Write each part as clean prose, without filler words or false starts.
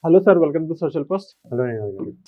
Hello sir, welcome to social post. Hello.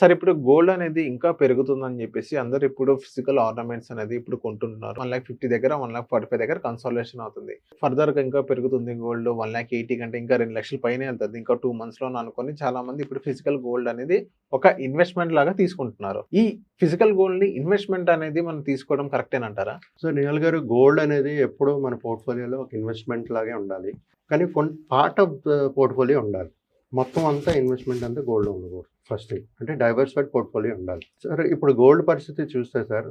Sir, ఇప్పుడు gold అనేది ఇంకా పెరుగుతుందని చెప్పేసి అందరూ ఇప్పుడు ఫిజికల్ ఆర్నమెంట్స్ అనేది ఇప్పుడు కొంటున్నారు. 1,50,000 దగ్గర 1,45,000 దగ్గర కన్సాలిడేషన్ అవుతుంది. ఫర్దర్ గా ఇంకా పెరుగుతుంది గోల్డ్. 1,80,000 కంటే ఇంకా 2,00,000 పైనే వెళ్తుంది. ఇంకా 2 months లో అనుకొని చాలా మంది ఇప్పుడు ఫిజికల్ గోల్డ్ అనేది ఒక ఇన్వెస్ట్మెంట్ లాగా తీసుకుంటున్నారు. ఈ ఫిజికల్ గోల్డ్ ని ఇన్వెస్ట్మెంట్ అనేది మనం తీసుకోవడం కరెక్టేనంటారా? సో నిహాల్ గారు, గోల్డ్ అనేది ఎప్పుడూ మన పోర్ట్ఫోలియోలో ఒక ఇన్వెస్ట్మెంట్ లాగే ఉండాలి. కానీ పార్ట్ ఆఫ్ ద పోర్ట్ఫోలియో ఉండాలి. మొత్తం అంతా ఇన్వెస్ట్మెంట్ అంతా గోల్డ్ ఉండకూడదు. ఫస్ట్ థింగ్ అంటే డైవర్సిఫైడ్ పోర్ట్ఫోలియో ఉండాలి. సరే, ఇప్పుడు గోల్డ్ పరిస్థితి చూస్తే సార్,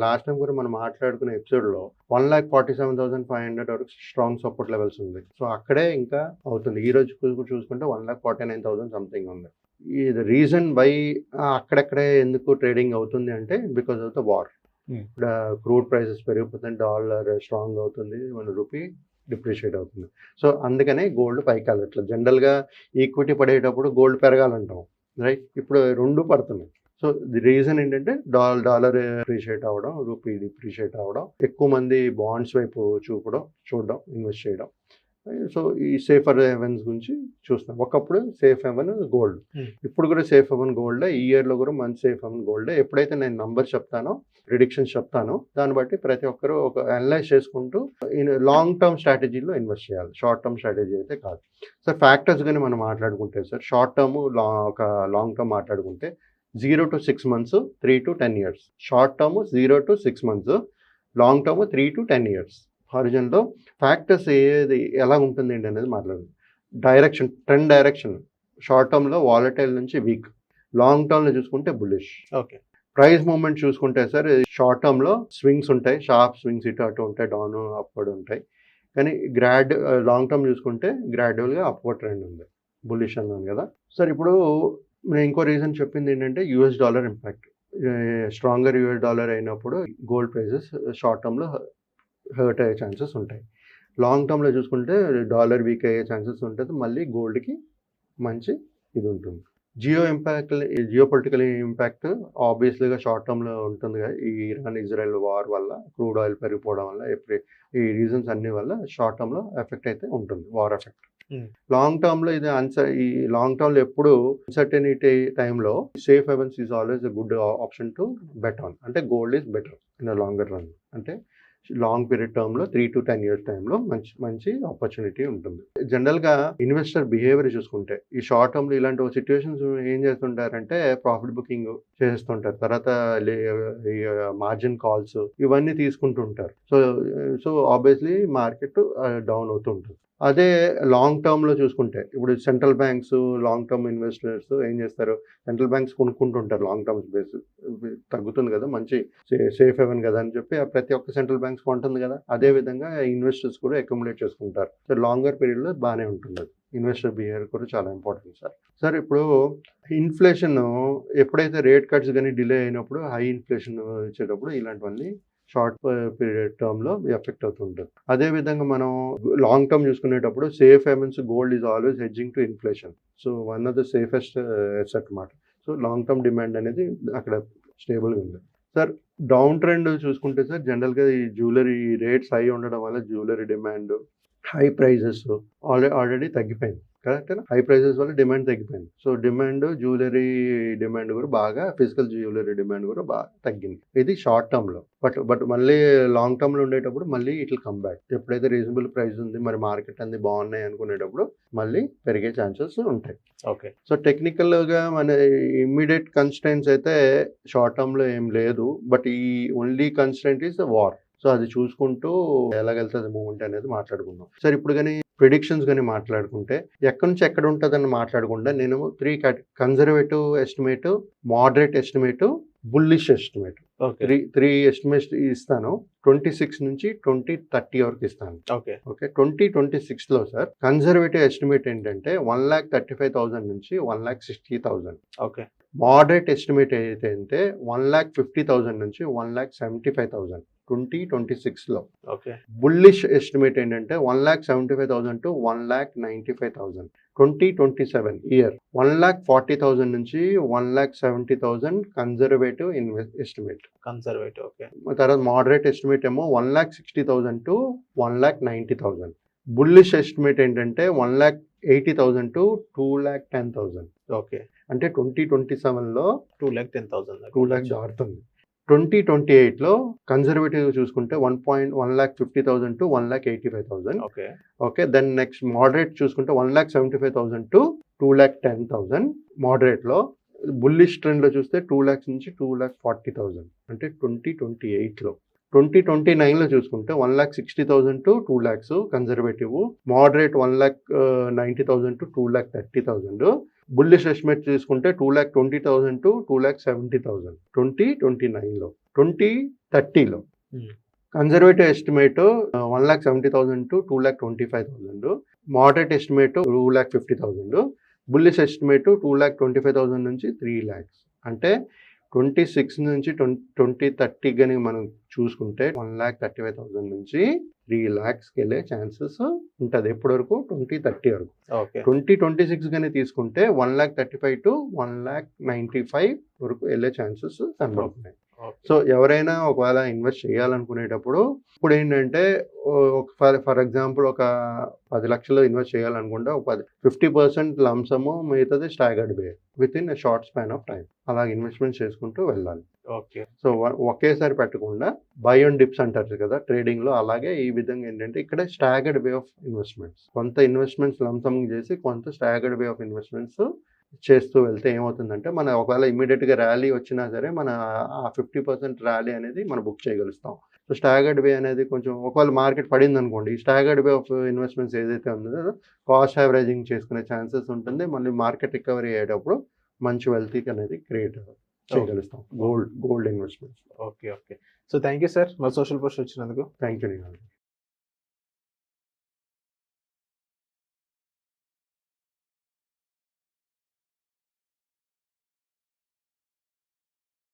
లాస్ట్ టైం కూడా మనం మాట్లాడుకునే ఎపిసోడ్లో 1,47,500 వరకు స్ట్రాంగ్ సపోర్ట్ లెవెల్స్ ఉంది. సో అక్కడే ఇంకా అవుతుంది. ఈ రోజు చూసుకుంటే 1,49,000 సంథింగ్ ఉంది. ఈ రీజన్ బై అక్కడక్కడే ఎందుకు ట్రేడింగ్ అవుతుంది అంటే బికాస్ ఆఫ్ ద వార్. ఇప్పుడు క్రూడ్ ప్రైసెస్ పెరిగిపోతుంది, డాలర్ స్ట్రాంగ్ అవుతుంది, మన రూపీ డిప్రిషియేట్ అవుతుంది. సో అందుకనే గోల్డ్ పైకి వెళ్ళట్లేదు. జనరల్గా ఈక్విటీ పడేటప్పుడు గోల్డ్ పెరగాలంటాం, రైట్? ఇప్పుడు రెండు పడుతున్నాయి. సో ది రీజన్ ఏంటంటే డాలర్ అప్రిషియేట్ అవ్వడం, రూపీ డిప్రిషియేట్ అవ్వడం, ఎక్కువ మంది బాండ్స్ వైపు చూడడం, ఇన్వెస్ట్ చేయడం. సో ఈ సేఫర్ హెవెన్స్ గురించి చూస్తున్నాం. ఒకప్పుడు సేఫ్ హెవెన్ గోల్డ్, ఇప్పుడు కూడా సేఫ్ హెవెన్ గోల్డ్. ఈ ఇయర్లో కూడా మంచి సేఫ్ హెవెన్ గోల్డ్. ఎప్పుడైతే నేను నంబర్ చెప్తానో, ప్రిడిక్షన్స్ చెప్తానో, దాన్ని బట్టి ప్రతి ఒక్కరు ఒక అనలైజ్ చేసుకుంటూ లాంగ్ టర్మ్ స్ట్రాటజీలో ఇన్వెస్ట్ చేయాలి. షార్ట్ టర్మ్ స్ట్రాటజీ అయితే కాదు. సార్ ఫ్యాక్టర్స్ కానీ మనం మాట్లాడుకుంటే సార్, షార్ట్ టర్మ్ ఒక లాంగ్ టర్మ్ మాట్లాడుకుంటే 0 to 6 months, 3 to 10 years. Short term 0 to 6 months, long term 3 to 10 years. హారిజన్లో ఫ్యాక్టర్స్ ఎలా ఉంటుంది అనేది మాట్లాడుతుంది. ట్రెండ్ డైరెక్షన్ షార్ట్ టర్మ్లో వాలటైల్ నుంచి వీక్, లాంగ్ టర్మ్లో చూసుకుంటే బుల్లిష్. ఓకే. ప్రైస్ మూవ్మెంట్ చూసుకుంటే సార్, షార్ట్ టర్మ్లో స్వింగ్స్ ఉంటాయి, షార్ప్ స్వింగ్స్ ఇటు అటు ఉంటాయి, డౌన్ అప్వర్డ్ ఉంటాయి. కానీ లాంగ్ టర్మ్ చూసుకుంటే గ్రాడ్యువల్గా అప్వర్డ్ ట్రెండ్ ఉంది, బుల్లిష్ అన్నాను కదా సార్. ఇప్పుడు నేను ఇంకో రీజన్ చెప్పింది ఏంటంటే US dollar impact. Stronger US dollar అయినప్పుడు గోల్డ్ ప్రైసెస్ షార్ట్ టర్మ్లో హర్ట్ అయ్యే ఛాన్సెస్ ఉంటాయి. లాంగ్ టర్మ్లో చూసుకుంటే డాలర్ వీక్ అయ్యే ఛాన్సెస్ ఉంటుంది, మళ్ళీ గోల్డ్కి మంచి ఇది ఉంటుంది. జియో పొలిటికల్ ఇంపాక్ట్ ఆబ్వియస్లీగా షార్ట్ టర్మ్లో ఉంటుంది కదా. ఈ ఇరాన్ ఇజ్రాయెల్ వార్ వల్ల, క్రూడ్ ఆయిల్ పెరిగిపోవడం వల్ల, ఈ రీజన్స్ అన్ని వల్ల షార్ట్ టర్మ్లో ఎఫెక్ట్ అయితే ఉంటుంది, వార్ ఎఫెక్ట్. లాంగ్ టర్మ్లో ఇది ఈ లాంగ్ టర్మ్లో ఎప్పుడు అన్సర్టనిటీ టైంలో safe havens is always a good option to bet on. అంటే gold is better in the longer run. అంటే లాంగ్ పీరియడ్ టర్మ్లో 3 to 10 years టైంలో మంచి ఆపర్చునిటీ ఉంటుంది. జనరల్గా ఇన్వెస్టర్ బిహేవియర్ చూసుకుంటే ఈ షార్ట్ టర్మ్లో ఇలాంటి సిచ్యువేషన్స్ ఏం చేస్తుంటారంటే ప్రాఫిట్ బుకింగ్ చేస్తుంటారు, తర్వాత మార్జిన్ కాల్స్ ఇవన్నీ తీసుకుంటుంటారు. సో ఆబ్వియస్లీ మార్కెట్ డౌన్ అవుతుంటుంది. అదే లాంగ్ టర్మ్లో చూసుకుంటే ఇప్పుడు central banks, long term investors ఏం చేస్తారు, సెంట్రల్ బ్యాంక్స్ కొనుక్కుంటుంటారు. లాంగ్ టర్మ్ బేస్ తగ్గుతుంది కదా, మంచి సేఫ్ హెవెన్ కదా అని చెప్పి ప్రతి ఒక్క సెంట్రల్ బ్యాంక్స్ కొంటుంది కదా. అదే విధంగా ఇన్వెస్టర్స్ కూడా అక్యుములేట్ చేసుకుంటారు. సో లాంగర్ పీరియడ్లో బాగానే ఉంటుంది. అది ఇన్వెస్టర్ బిహేవియర్ కూడా చాలా ఇంపార్టెంట్ సార్. ఇప్పుడు ఇన్ఫ్లేషన్ ఎప్పుడైతే రేట్ కట్స్ కానీ డిలే అయినప్పుడు, హై ఇన్ఫ్లేషన్ వచ్చేటప్పుడు ఇలాంటివన్నీ షార్ట్ పీరియడ్ టర్మ్లో ఎఫెక్ట్ అవుతుంటుంది. అదేవిధంగా మనం లాంగ్ టర్మ్ చూసుకునేటప్పుడు safe havens gold is always hedging to inflation. So one of the safest asset అన్నమాట. సో లాంగ్ టర్మ్ డిమాండ్ అనేది అక్కడ స్టేబుల్గా ఉంది సార్. డౌన్ ట్రెండ్ చూసుకుంటే సార్, జనరల్గా ఈ జ్యువెలరీ రేట్స్ హై ఉండడం వల్ల jewellery demand, high prices already తగ్గిపోయింది, కరెక్టేనా? హై ప్రైజెస్ వల్ల డిమాండ్ తగ్గిపోయింది. సో జ్యువెలరీ డిమాండ్ కూడా బాగా, ఫిజికల్ జ్యువెలరీ డిమాండ్ కూడా బాగా తగ్గింది. ఇది షార్ట్ టర్మ్లో. బట్ మళ్ళీ లాంగ్ టర్మ్లో ఉండేటప్పుడు మళ్ళీ ఇట్ విల్ కమ్ బ్యాక్. ఎప్పుడైతే రీజనబుల్ ప్రైస్ ఉంది, మరి మార్కెట్ అన్ని బాగున్నాయి అనుకునేటప్పుడు మళ్ళీ పెరిగే ఛాన్సెస్ ఉంటాయి. ఓకే. సో టెక్నికల్గా మన ఇమ్మీడియట్ కన్స్ట్రెంట్స్ అయితే షార్ట్ టర్మ్లో ఏం లేదు. బట్ ఈ only constraint is the war. So అది చూసుకుంటూ ఎలాగెళ్తుంది మూమెంట్ అనేది మాట్లాడుకుందాం సార్. ఇప్పుడు కానీ ప్రిడిక్షన్స్ కానీ మాట్లాడుకుంటే ఎక్కడి నుంచి ఎక్కడ ఉంటుందని మాట్లాడకుండా నేను 3 conservative estimate, moderate estimate, bullish estimate, 3 estimates ఇస్తాను. 26 నుంచి 2030 వరకు ఇస్తాను. ఓకే. 2026లో సార్ కన్జర్వేటివ్ ఎస్టిమేట్ ఏంటంటే 1,35,000 నుంచి 1,60,000. ఓకే. మోడరేట్ ఎస్టిమేట్ అయితే అంటే 1,50,000 నుంచి 1,75,000 2026లో. ఓకే. బుల్లిష్ ఎస్టిమేట్ ఏంటంటే 1,75,000 to 1,95,000 2027 ఇయర్. 1,40,000 నుంచి 1,70,000 కన్జర్వేటివ్ ఎస్టిమేట్. కన్సర్వేటివ్. ఓకే. తర్వాత మోడరేట్ ఎస్టిమేట్ ఏమో 1,60,000 to 1,90,000 బుల్లిష్ ఎస్టిమేట్ ఏంటంటే 1,80,000 to 2,10,000. ఓకే. అంటే 2027లో 2,10,000 2 లాక్ దాటుతుంది. 2028లో కన్జర్వేటివ్ చూసుకుంటే 1,50,000 to 1,85,000. Okay. Okay. Then next moderate చూసుకుంటే 1,75,000 to 2,10,000 మోడరేట్‌లో. బుల్లిష్ ట్రెండ్‌లో చూస్తే 2 లాక్స్ నుంచి 2,40,000 అంటే 2028లో. 2029లో చూసుకుంటే 1,60,000 to 2 lakhs conservative. Moderate 1,90,000 to 2,30,000. Bullish estimate తీసుకుంటే 2,20,000 to 2,70,000 2029లో. 2030లో conservative estimate 1,70,000 to 2,25,000. Moderate estimate 2,50,000. Bullish estimate 2,25,000 నుంచి 3 lakhs. అంటే 26 నుంచి 2030 గని మనం చూసుకుంటే 1,35,000 నుంచి 3 lakhsకి వెళ్ళే ఛాన్సెస్ ఉంటుంది. ఎప్పటి వరకు? 2030 వరకు. ఓకే. 2026 గని తీసుకుంటే 1,35,000 to 1,95,000 వరకు వెళ్ళే ఛాన్సెస్ కనబడుతున్నాయి. సో ఎవరైనా ఒకవేళ ఇన్వెస్ట్ చేయాలనుకునేటప్పుడు ఇప్పుడు ఏంటంటే ఫర్ ఎగ్జాంపుల్ ఒక 10 లక్షలు ఇన్వెస్ట్ చేయాలనుకుంటే ఒక 50% లంసము, మిగతాది staggered way within short span of time అలా ఇన్వెస్ట్మెంట్ చేసుకుంటూ వెళ్ళాలి. ఓకే. సో ఒకేసారి పెట్టకుండా బై అండ్ డిప్స్ అంటారు కదా ట్రేడింగ్లో, అలాగే ఈ విధంగా ఏంటంటే ఇక్కడ స్టాగర్డ్ వే ఆఫ్ ఇన్వెస్ట్మెంట్స్, కొంత ఇన్వెస్ట్మెంట్స్ లంసమ్ చేసి కొంత స్టాగర్డ్ వే ఆఫ్ ఇన్వెస్ట్మెంట్స్ చేస్తూ వెళ్తే ఏమవుతుందంటే మన ఒకవేళ ఇమ్మీడియట్గా ర్యాలీ వచ్చినా సరే మన ఆ 50% ర్యాలీ అనేది మనం బుక్ చేయగలుగుతాం. సో స్టాగర్డ్ వే అనేది కొంచెం ఒకవేళ మార్కెట్ పడింది అనుకోండి, ఈ స్టాగర్డ్ వే ఆఫ్ ఇన్వెస్ట్మెంట్స్ ఏదైతే ఉందో కాస్ట్ యావరేజింగ్ చేసుకునే ఛాన్సెస్ ఉంటుంది. మళ్ళీ మార్కెట్ రికవరీ అయ్యేటప్పుడు మంచి వెల్తీ అనేది క్రియేట్ చేయగలుగుతాం gold investments. Okay. Okay. So thank you sir మా సోషల్ పోస్ట్ వచ్చినందుకు. Thank you.